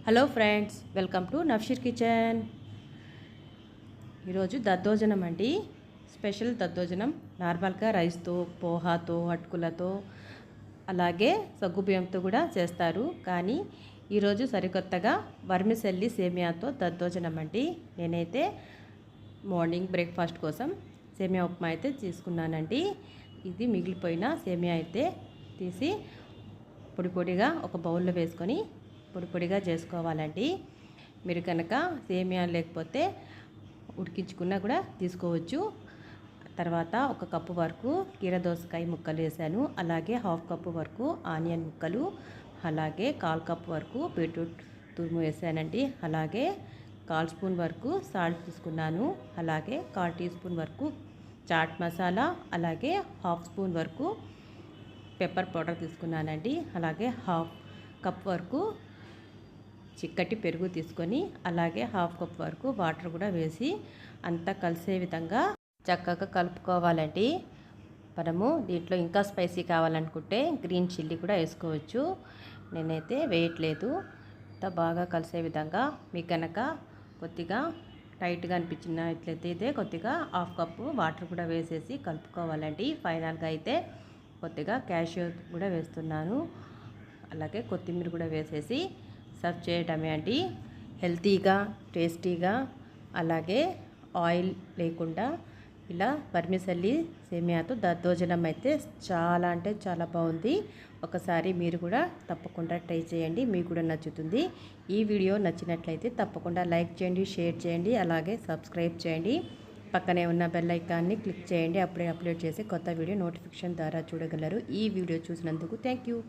Hello friends, welcome to Nafsheer kitchen. ఈరోజు దద్దోజనం అండి. స్పెషల్ దద్దోజనం. నార్మల్గా రైస్తో, పోహాతో, అటుకులతో, అలాగే సగ్గుబియ్యంతో కూడా చేస్తారు. కానీ ఈరోజు సరికొత్తగా వర్మిసెల్లి సేమియాతో దద్దోజనం అండి. నేనైతే మార్నింగ్ బ్రేక్ఫాస్ట్ కోసం సేమియా ఉప్మా అయితే తీసుకున్నానండి. ఇది మిగిలిపోయిన సేమియా అయితే తీసి పొడి పొడిగా ఒక బౌల్లో వేసుకొని పొడి పొడిగా చేసుకోవాలండి. మీరు కనుక సేమియా లేకపోతే ఉడికించుకున్నా కూడా తీసుకోవచ్చు. తర్వాత ఒక కప్పు వరకు కీరదోసకాయ ముక్కలు వేసాను. అలాగే హాఫ్ కప్పు వరకు ఆనియన్ ముక్కలు, అలాగే 1/4 కప్పు వరకు బీట్రూట్ తురుము వేసానండి. అలాగే 1/4 స్పూన్ వరకు సాల్ట్ తీసుకున్నాను. అలాగే 1/4 టీ స్పూన్ వరకు చాట్ మసాలా, అలాగే హాఫ్ స్పూన్ వరకు పెప్పర్ పౌడర్ తీసుకున్నానండి. అలాగే హాఫ్ కప్ వరకు చిక్కటి పెరుగు తీసుకొని, అలాగే హాఫ్ కప్ వరకు వాటర్ కూడా వేసి అంతా కలిసే విధంగా చక్కగా కలుపుకోవాలండి. మనము దీంట్లో ఇంకా స్పైసీ కావాలనుకుంటే గ్రీన్ చిల్లీ కూడా వేసుకోవచ్చు. నేనైతే వేయట్లేదు. అంతా బాగా కలిసే విధంగా మీకు కనుక కొద్దిగా టైట్గా అనిపించినట్లయితే ఇదే కొద్దిగా హాఫ్ కప్పు వాటర్ కూడా వేసేసి కలుపుకోవాలండి. ఫైనల్గా అయితే కొద్దిగా క్యాష్యూ కూడా వేస్తున్నాను. అలాగే కొత్తిమీర కూడా వేసేసి సర్వ్ చేయడమే అండి. హెల్తీగా, టేస్టీగా, అలాగే ఆయిల్ లేకుండా ఇలా వర్మిసెల్లి సేమియాతో దద్దోజనం అయితే చాలా అంటే చాలా బాగుంది. ఒకసారి మీరు కూడా తప్పకుండా ట్రై చేయండి, మీకు కూడా నచ్చుతుంది. ఈ వీడియో నచ్చినట్లయితే తప్పకుండా లైక్ చేయండి, షేర్ చేయండి, అలాగే సబ్స్క్రైబ్ చేయండి. పక్కనే ఉన్న బెల్ ఐకాన్ని క్లిక్ చేయండి. అప్పుడే అప్లోడ్ చేసి కొత్త వీడియో నోటిఫికేషన్ ద్వారా చూడగలరు. ఈ వీడియో చూసినందుకు థ్యాంక్ యూ.